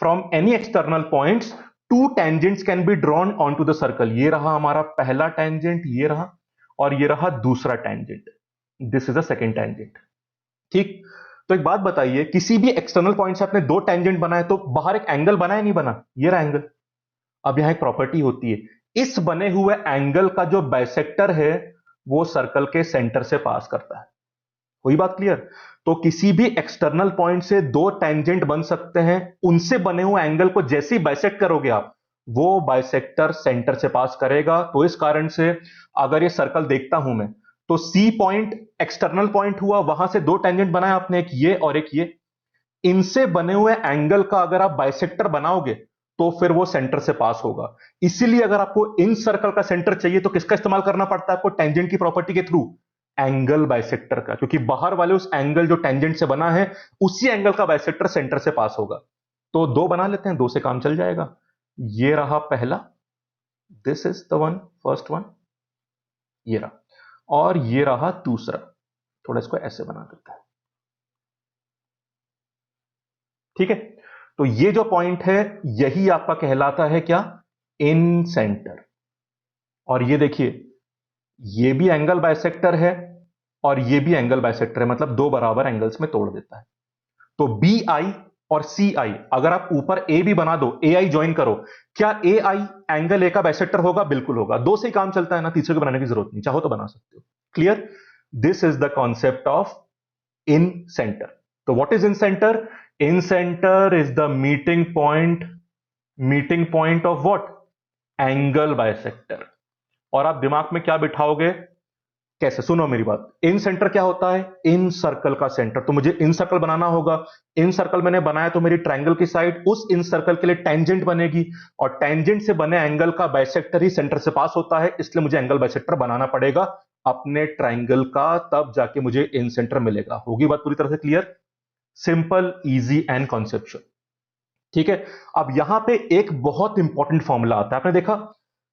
From any external points two tangents can be drawn on to the circle. ये रहा हमारा पहला टेंजेंट, ये रहा, और ये रहा दूसरा tangent, this is a second tangent. ठीक, तो एक बात बताइए, किसी भी एक्सटर्नल पॉइंट से आपने दो टेंजेंट बनाए तो बाहर एक एंगल बना है नहीं बना? ये रहा एंगल। अब यहां एक प्रॉपर्टी होती है, इस बने हुए एंगल का जो बाइसेक्टर है वो सर्कल के सेंटर से पास करता है। कोई बात क्लियर? तो किसी भी एक्सटर्नल पॉइंट से दो टेंजेंट बन सकते हैं, उनसे बने हुए एंगल को जैसे ही बाइसेक्ट करोगे आप, वो बाइसेक्टर सेंटर से पास करेगा। तो इस कारण से अगर ये सर्कल देखता हूं मैं, तो सी पॉइंट एक्सटर्नल पॉइंट हुआ, वहां से दो टेंजेंट बनाए आपने, एक ये और एक ये। इनसे बने हुए एंगल का अगर आप बाइसेक्टर बनाओगे तो फिर वो सेंटर से पास होगा। इसीलिए अगर आपको इन सर्कल का सेंटर चाहिए तो किसका इस्तेमाल करना पड़ता है आपको? टेंजेंट की प्रॉपर्टी के थ्रू, एंगल बाइसेक्टर का, क्योंकि बाहर वाले उस एंगल जो टेंजेंट से बना है, उसी एंगल का बाइसेक्टर सेंटर से पास होगा। तो दो बना लेते हैं, दो से काम चल जाएगा। ये रहा पहला, this is the one, first one, ये रहा, और ये रहा दूसरा। थोड़ा इसको ऐसे बना देता है। ठीक है, तो ये जो पॉइंट है यही आपका कहलाता है क्या? इन सेंटर। और ये देखिए, ये भी एंगल बाइसेक्टर है और ये भी एंगल बाइसेक्टर है, मतलब दो बराबर एंगल्स में तोड़ देता है। तो बी आई और सी आई, अगर आप ऊपर ए भी बना दो, ए आई ज्वाइन करो, क्या ए आई एंगल ए का बाइसेक्टर होगा? बिल्कुल होगा। दो से ही काम चलता है ना, तीसरे को बनाने की जरूरत नहीं, चाहो तो बना सकते हो। Clear? This is the concept of incentre. तो what is incentre? Incentre is the meeting point of what? Angle bisector. और आप दिमाग में क्या बिठाओगे? कैसे? सुनो मेरी बात। इन सेंटर क्या होता है? इन सर्कल का सेंटर। तो मुझे इन सर्कल बनाना होगा। इन सर्कल मैंने बनाया तो मेरी ट्रायंगल की साइड उस इन सर्कल के लिए टेंजेंट बनेगी, और टेंजेंट से बने एंगल का बाइसेक्टर ही सेंटर से पास होता है, इसलिए मुझे एंगल बाइसेक्टर बनाना पड़ेगा अपने ट्रायंगल का, तब जाके मुझे इन सेंटर मिलेगा। होगी बात पूरी तरह से clear? Simple, easy and conceptual. ठीक है। अब यहां पे एक बहुत इंपॉर्टेंट फॉर्मूला आता है। आपने देखा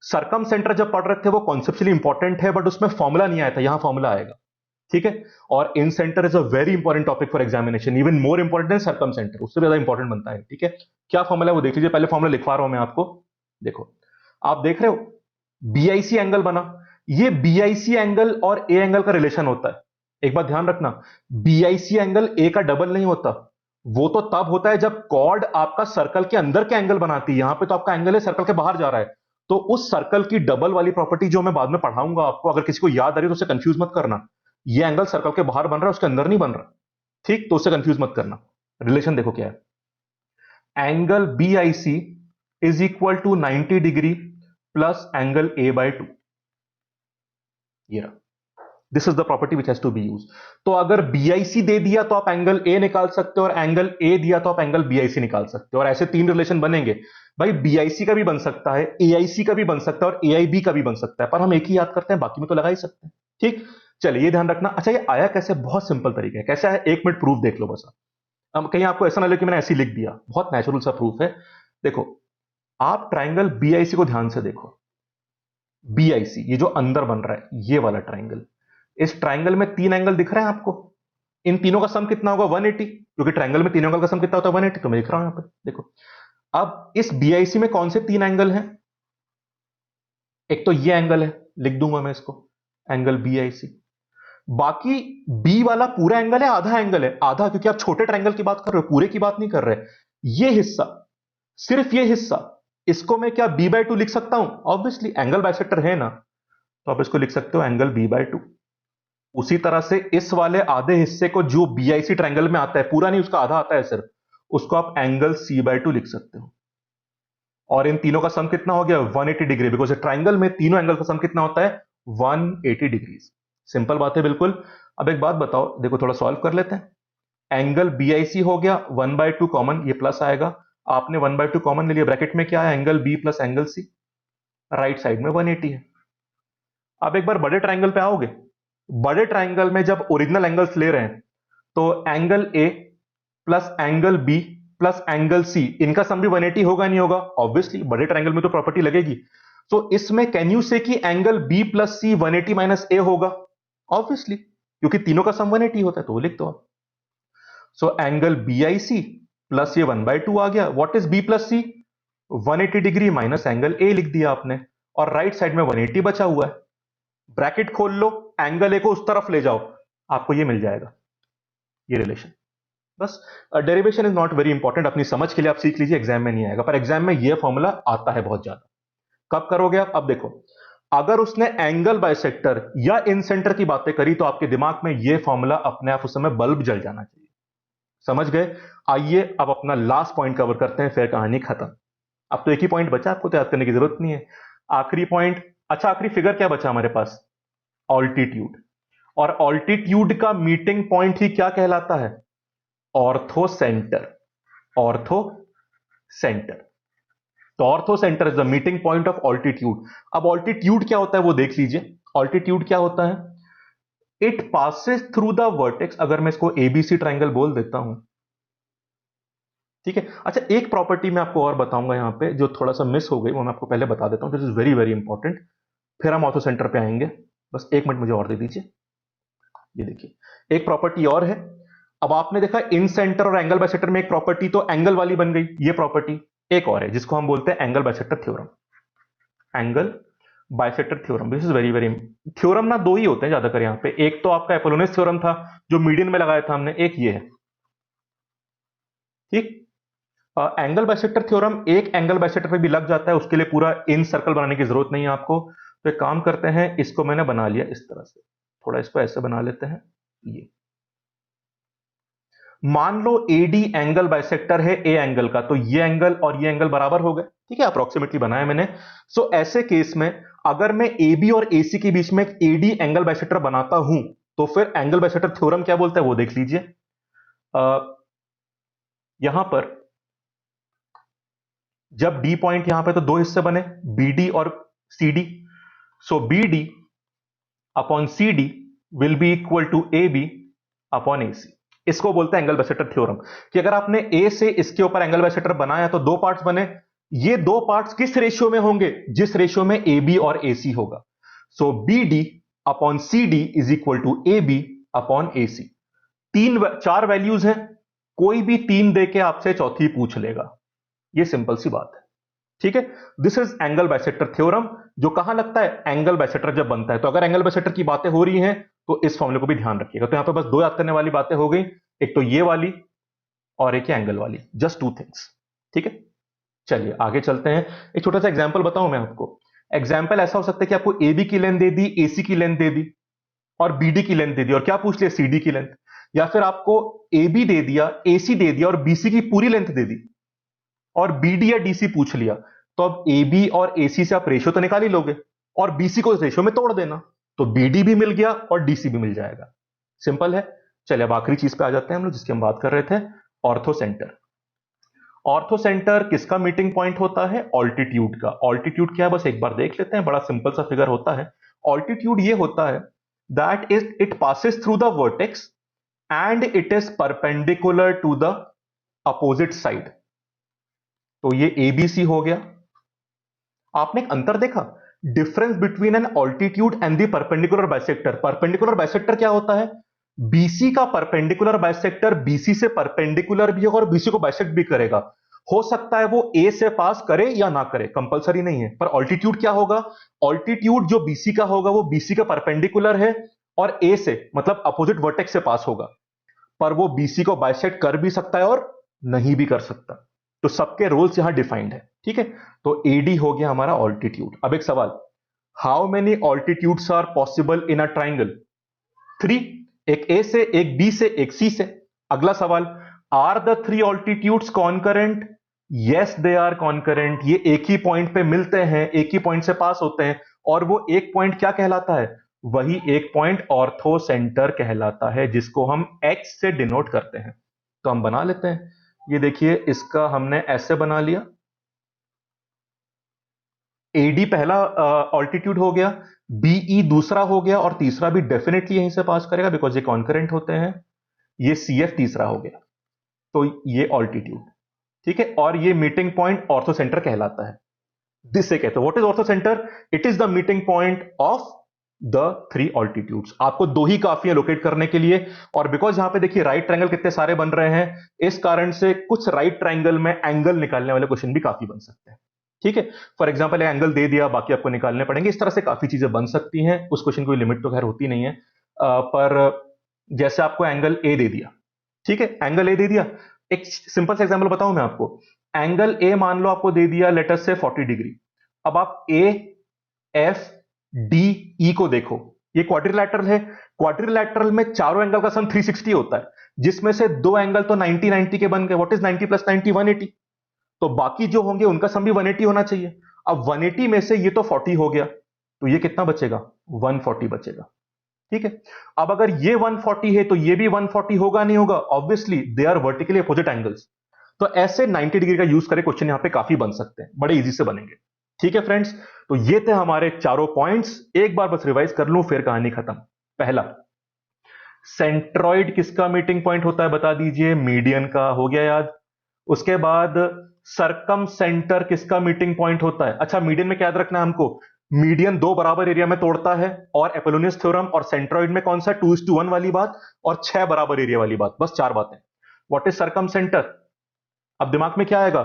सरकम सेंटर जब पढ़ रहे थे वो कॉन्सेप्चुअली इंपॉर्टेंट है, बट उसमें फॉर्मूला नहीं आया था, यहां फॉर्मूला आएगा। ठीक है। और incentre is a very important topic for examination, even more important than circumcentre, उससे ज्यादा इंपॉर्टेंट बनता है। ठीक है। क्या फॉर्मूला है वो देख लीजिए। पहले फॉर्मूला लिखवा रहा हूं मैं आपको। देखो, आप देख रहे हो बीआईसी एंगल बना, ये बीआईसी एंगल और ए एंगल का रिलेशन होता है। एक बात ध्यान रखना, बीआईसी एंगल ए का डबल नहीं होता। वो तो तब होता है जब कॉर्ड आपका सर्कल के अंदर के एंगल बनाती है। यहां पे तो आपका एंगल है सर्कल के बाहर जा रहा है, तो उस सर्कल की डबल वाली प्रॉपर्टी जो मैं बाद में पढ़ाऊंगा आपको, अगर किसी को याद आ रही है तो उसे कंफ्यूज मत करना। ये एंगल सर्कल के बाहर बन रहा है, उसके अंदर नहीं बन रहा। ठीक, तो उससे कंफ्यूज मत करना। रिलेशन देखो क्या है, angle B I C is equal to 90 degree plus angle A by 2। ये रहा, this is the property which has to be use. तो अगर बीआईसी दे दिया तो आप एंगल ए निकाल सकते हो, और एंगल ए दिया तो आप एंगल बीआईसी निकाल सकते हो, और ऐसे तीन रिलेशन बनेंगे। भाई बीआईसी का भी बन सकता है, एआईसी का भी बन सकता है, और एआईबी का भी बन सकता है, पर हम एक ही याद करते हैं, बाकी में तो लगा ही सकते हैं। ठीक, चलिए ये ध्यान रखना। अच्छा, ये आया कैसे? बहुत सिंपल तरीका है। कैसा है? एक मिनट प्रूफ देख लो बस। अब कहीं आपको ऐसा ना लगे कि मैंने ऐसे ही लिख दिया, बहुत नेचुरल सा प्रूफ है। देखो, आप ट्राइंगल बीआईसी को ध्यान से देखो। बीआईसी ये जो अंदर बन रहा है, ये वाला ट्राइंगल, इस ट्राइंगल में तीन एंगल दिख रहे हैं आपको। इन तीनों का सम कितना होगा? 180, क्योंकि ट्राइंगल में तीन एंगल का सम कितना होता है? 180। तो मैं लिख रहा हूं यहां पे, देखो। अब इस बीआईसी में कौन से तीन एंगल हैं? एक तो ये एंगल है, लिख दूंगा मैं इसको, एंगल बीआईसी। बाकी बी वाला पूरा एंगल है, आधा एंगल है, आधा, क्योंकि आप छोटे ट्राइंगल की बात कर रहे हो, पूरे की बात नहीं कर रहे। ये हिस्सा, सिर्फ ये हिस्सा, इसको मैं क्या बी बाय 2 लिख सकता हूं? ऑब्वियसली, एंगल बाइसेक्टर है ना, तो आप इसको लिख सकते हो एंगल बी बाय 2। उसी तरह से इस वाले आधे हिस्से को जो बीआईसी ट्रायंगल में आता है, पूरा नहीं, उसका आधा आता है सिर्फ, उसको आप एंगल सी बाय 2 लिख सकते हो। और इन तीनों का सम कितना हो गया? 180 डिग्री, बिकॉज ट्राइंगल में तीनों एंगल का सम कितना होता है? 180 डिग्रीज। सिंपल बात है बिल्कुल। अब एक बात बताओ, देखो थोड़ा सॉल्व कर लेते हैं। एंगल बीआईसी हो गया, 1/2 कॉमन, ये प्लस आएगा। आपने 1/2 कॉमन ले लिया, ब्रैकेट में क्या है? Angle B plus angle C. Right side में 180 है। अब एक बार बड़े ट्राइंगल पे आओगे। बड़े ट्राइंगल में जब ओरिजिनल एंगल्स ले रहे हैं, तो angle A plus angle B plus angle C, इनका सम भी 180 होगा नहीं होगा? ऑब्वियसली, बड़े ट्राइंगल में तो प्रॉपर्टी लगेगी। सो इसमें कैन यू से कि angle B plus C 180 minus ए होगा? ऑब्वियसली, क्योंकि तीनों का सम 180 होता है, तो वो लिख दो आप। So angle B I C plus ये 1/2 आ गया। What is B plus C? 180 degree minus angle A लिख दिया आपने, और राइट साइड में 180 बचा हुआ है। ब्रैकेट खोल लो, एंगल ए को उस तरफ ले जाओ, आपको ये मिल जाएगा, ये रिलेशन। बस, derivation is not very important, अपनी समझ के लिए आप सीख लीजिए, एग्जाम में नहीं आएगा, पर एग्जाम में ये फॉर्मूला आता है बहुत ज्यादा। कब करोगे आप? अब देखो, अगर उसने एंगल बाइसेक्टर या इन सेंटर की बातें करी, तो आपके दिमाग में ये फॉर्मूला अपने आप उस समय बल्ब जल जाना चाहिए। समझ गए? आइए अब अपना लास्ट पॉइंट कवर करते हैं, फिर कहानी खत्म। अब तो एक ही पॉइंट बचा, आपको तो याद करने की जरूरत नहीं है। आखिरी पॉइंट, अच्छा आखिरी फिगर क्या बचा हमारे पास? ऑल्टीट्यूड। और ऑल्टीट्यूड का मीटिंग पॉइंट ही क्या कहलाता है? Orthocentre. Orthocentre. तो orthocentre is the meeting point of altitude. अब ऑल्टीट्यूड क्या होता है वो देख लीजिए। ऑल्टीट्यूड क्या होता है? It passes through the vertex, अगर मैं इसको एबीसी ट्राइंगल बोल देता हूं, ठीक है। अच्छा, एक प्रॉपर्टी मैं आपको और बताऊंगा यहां पे, जो थोड़ा सा मिस हो गई, वो मैं आपको पहले बता देता हूं, this is very very important. फिर हम ऑर्थो सेंटर पे आएंगे। बस एक मिनट मुझे और दे दीजिए। ये देखिए, एक प्रॉपर्टी और है। अब आपने देखा इन सेंटर और एंगल बाइसेक्टर में एक प्रॉपर्टी तो एंगल वाली बन गई, ये प्रॉपर्टी एक और है जिसको हम बोलते हैं angle bisector theorem. Angle bisector theorem, this is very very, theorem ना दो ही होते हैं ज्यादातर यहां पे। एक तो आपका एपोलोनियस थ्योरम था जो मीडियन में लगाया था हमने, एक ये है। ठीक, एंगल बाइसेक्टर थ्योरम एक एंगल बाइसेक्टर पे भी लग जाता है, उसके लिए पूरा इन सर्कल बनाने की जरूरत नहीं है आपको। तो एक काम करते हैं, इसको मैंने बना लिया इस तरह से, थोड़ा इसको ऐसे बना लेते हैं। ये मान लो एडी एंगल बाइसेक्टर है ए एंगल का, तो ये एंगल और ये एंगल बराबर हो गए, ठीक है, अप्रोक्सीमेटली बनाया मैंने। सो ऐसे केस में अगर मैं ए बी और ए सी के बीच में एक एडी एंगल बाइसेक्टर बनाता हूं, तो फिर एंगल बाइसेक्टर थ्योरम क्या बोलता है वो देख लीजिए। यहां पर जब डी पॉइंट यहां पे, तो दो हिस्से बने, बी डी और C D. So B D upon C D will be equal to A B upon A C. इसको बोलते हैं एंगल बाइसेक्टर थ्योरम, कि अगर आपने ए से इसके ऊपर एंगल बाइसेक्टर बनाया तो दो पार्ट्स बने, ये दो पार्ट्स किस रेशियो में होंगे, जिस रेशियो में ए बी और ए सी होगा। So B D upon C D is equal to A B upon A C. चार वैल्यूज हैं, कोई भी तीन दे के आपसे चौथी पूछ लेगा, ये सिंपल सी बात है। ठीक है, this is angle bisector theorem, जो कहां लगता है, एंगल बाइसेक्टर जब बनता है। तो अगर एंगल बाइसेक्टर की बातें हो रही हैं तो इस फॉर्मूले को भी ध्यान रखिएगा। तो यहां पे बस दो याद करने वाली बातें हो गई, एक तो ये वाली और एक एंगल वाली, जस्ट टू थिंग्स। ठीक है, चलिए आगे चलते हैं। एक छोटा सा एग्जाम्पल बताऊं मैं आपको। एग्जाम्पल ऐसा हो सकता है कि आपको ए बी की लेंथ दे दी, ए सी की लेंथ दे दी और बी डी की लेंथ दे दी, और क्या पूछ लिया, सी डी की लेंथ। या फिर आपको ए बी दे दिया, ए सी दे दिया और बी सी की पूरी लेंथ दे दी, और बी डी या डी सी पूछ लिया। तो अब ए बी और ए सी से आप रेशियो तो निकाल ही लोगे, और बी सी को इस रेशियो में तोड़ देना, तो बी डी भी मिल गया और डी सी भी मिल जाएगा। सिंपल है। चलिए अब आखिरी चीज पे आ जाते हैं हम लोग, जिसकी हम बात कर रहे थे, ऑर्थो सेंटर। ऑर्थो सेंटर किसका मीटिंग पॉइंट होता है, ऑल्टीट्यूड का। ऑल्टीट्यूड क्या है, बस एक बार देख लेते हैं, बड़ा सिंपल सा फिगर होता है। ऑल्टीट्यूड ये होता है that is it passes through the vertex and it is perpendicular to the opposite side. तो ये एबीसी हो गया। आपने एक अंतर देखा, difference between an altitude and the perpendicular bisector. Perpendicular bisector क्या होता है, बीसी का परपेंडिकुलर बाइसेक्टर बीसी से परपेंडिकुलर भी होगा और बीसी को बाइसेक्ट भी करेगा। हो सकता है वो ए से पास करे या ना करे, कंपलसरी नहीं है। पर ऑल्टीट्यूड क्या होगा, ऑल्टीट्यूड जो बीसी का होगा वो बीसी का परपेंडिकुलर है और ए से मतलब अपोजिट वर्टेक्स से पास होगा, पर वो बीसी को बाइसेक्ट कर भी सकता है और नहीं भी कर सकता। तो सबके रोल्स यहां डिफाइंड है। ठीक है, तो एडी हो गया हमारा ऑल्टीट्यूड। अब एक सवाल, how many altitudes are possible in a triangle, 3, एक ए से, एक बी से, एक सी से। अगला सवाल, are the three altitudes concurrent, yes they are concurrent. ये एक ही पॉइंट पे मिलते हैं, एक ही पॉइंट से पास होते हैं, और वो एक पॉइंट क्या कहलाता है, वही एक पॉइंट ऑर्थो सेंटर कहलाता है, जिसको हम एक्स से डिनोट करते हैं। तो हम बना लेते हैं, ये देखिए इसका हमने ऐसे बना लिया, एडी पहला ऑल्टीट्यूड हो गया, बीई दूसरा हो गया, और तीसरा भी डेफिनेटली यहीं से पास करेगा बिकॉज ये कॉन्करेंट होते हैं। ये सीएफ तीसरा हो गया, तो ये ऑल्टीट्यूड। ठीक है, और ये मीटिंग पॉइंट ऑर्थो सेंटर कहलाता है। दिस से कहते हैं what is ortho centre, it is the meeting point of the three altitudes. आपको दो ही काफी है लोकेट करने के लिए, और बिकॉज यहां पे देखिए राइट ट्रायंगल कितने सारे बन रहे हैं, इस कारण से कुछ राइट ट्रायंगल में एंगल निकालने वाले क्वेश्चन भी काफी बन सकते हैं। ठीक है, फॉर एग्जाम्पल एंगल दे दिया, बाकी आपको निकालने पड़ेंगे, इस तरह से काफी चीजें बन सकती हैं। उस क्वेश्चन की लिमिट तो खैर होती नहीं है, पर जैसे आपको एंगल ए दे दिया, ठीक है, एंगल ए दे दिया। एक सिंपल सा एग्जांपल बताऊं मैं आपको, एंगल ए मान लो आपको दे दिया लेटर से 40 डिग्री। अब आप ए एफ डी ई को देखो, ये क्वाड्रिलैटरल है, क्वाड्रिलैटरल में चारों एंगल का सम 360 होता है, जिसमें से दो एंगल तो 90 90 के बन गए। What is 90 plus 90, 180। तो बाकी जो होंगे उनका सम भी 180 होना चाहिए। अब 180 में से ये तो 40 हो गया, तो ये कितना बचेगा, 140 बचेगा। ठीक है, अब अगर ये 140 है तो ये भी 140 होगा नहीं होगा, obviously they are vertically opposite angles. तो ऐसे 90 डिग्री का यूज करके क्वेश्चन यहां पे काफी बन सकते हैं, बड़े इजी से बनेंगे। ठीक है फ्रेंड्स, तो ये थे हमारे चारों पॉइंट्स, एक बार बस रिवाइज कर लूं फिर कहानी खत्म। पहला, सेंट्रॉइड किसका मीटिंग पॉइंट होता है बता दीजिए, मीडियन का, हो गया याद। उसके बाद सरकम सेंटर किसका मीटिंग पॉइंट होता है, अच्छा मीडियन में क्या याद रखना है हमको, मीडियन दो बराबर एरिया में तोड़ता है, और एपोलोनियस थ्योरम, और सेंट्रॉइड में कौन सा 2:1 वाली बात, और 6 बराबर एरिया वाली बात, बस 4 बातें। व्हाट इज सरकम सेंटर, अब दिमाग में क्या आएगा,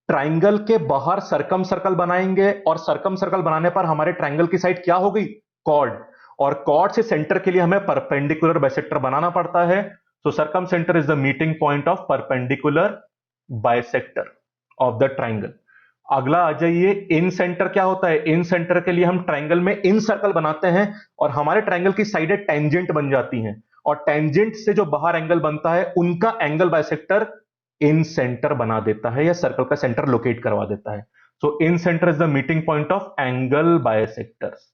ट्राइंगल के बाहर सरकम सर्कल बनाएंगे, और सरकम सर्कल बनाने पर हमारे ट्राइंगल की साइड क्या हो गई, कॉर्ड, और कॉर्ड से सेंटर के लिए हमें परपेंडिकुलर बाइसेक्टर बनाना पड़ता है। So circumcentre is the meeting point of perpendicular bisector of the triangle. अगला आ जाइए, इन सेंटर क्या होता है, इन सेंटर के लिए हम ट्राइंगल में इन सर्कल बनाते हैं, और हमारे ट्राइंगल की साइडें टेंजेंट बन जाती हैं, और टेंजेंट से जो बाहर एंगल बनता है उनका एंगल बाइसेक्टर इन सेंटर बना देता है, या सर्कल का सेंटर लोकेट करवा देता है। So incentre is the meeting point of angle bisectors.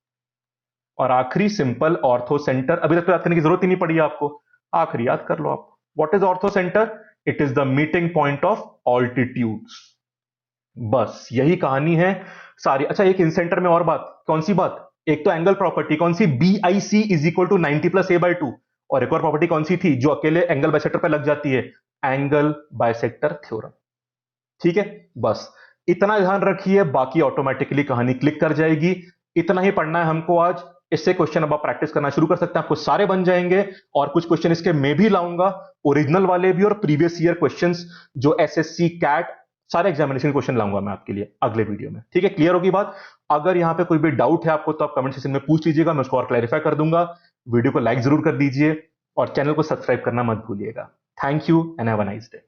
और आखिरी सिंपल ऑर्थो सेंटर, अभी तक तो याद करने की जरूरत ही नहीं पड़ी आपको, आखिरी याद कर लो आप, what is ortho centre, it is the meeting point of altitudes. बस यही कहानी है सारी। अच्छा एक इन सेंटर में और बात, कौन सी बात, एक तो एंगल प्रॉपर्टी कौन सी, B I C is equal to 90 plus A by 2, और एक और प्रॉपर्टी कौन सी थी जो अकेले एंगल बाइसेक्टर पे लग जाती है? Angle bisector theorem. ठीक है, बस इतना ध्यान रखिए, बाकी ऑटोमेटिकली कहानी क्लिक कर जाएगी। इतना ही पढ़ना है हमको आज। इससे क्वेश्चन अब आप प्रैक्टिस करना शुरू कर सकते हैं, आपको सारे बन जाएंगे। और कुछ क्वेश्चन इसके मैं भी लाऊंगा, ओरिजिनल वाले भी और प्रीवियस ईयर क्वेश्चंस जो एसएससी कैट सारे एग्जामिनेशन क्वेश्चन लाऊंगा मैं आपके लिए अगले वीडियो में। ठीक है, क्लियर होगी बात? अगर यहां पे कोई भी डाउट है आपको तो आप कमेंट सेक्शन में पूछ लीजिएगा, मैं उसको और क्लैरिफाई कर दूंगा। वीडियो को लाइक जरूर कर दीजिए और चैनल को सब्सक्राइब करना मत भूलिएगा। Thank you and have a nice day.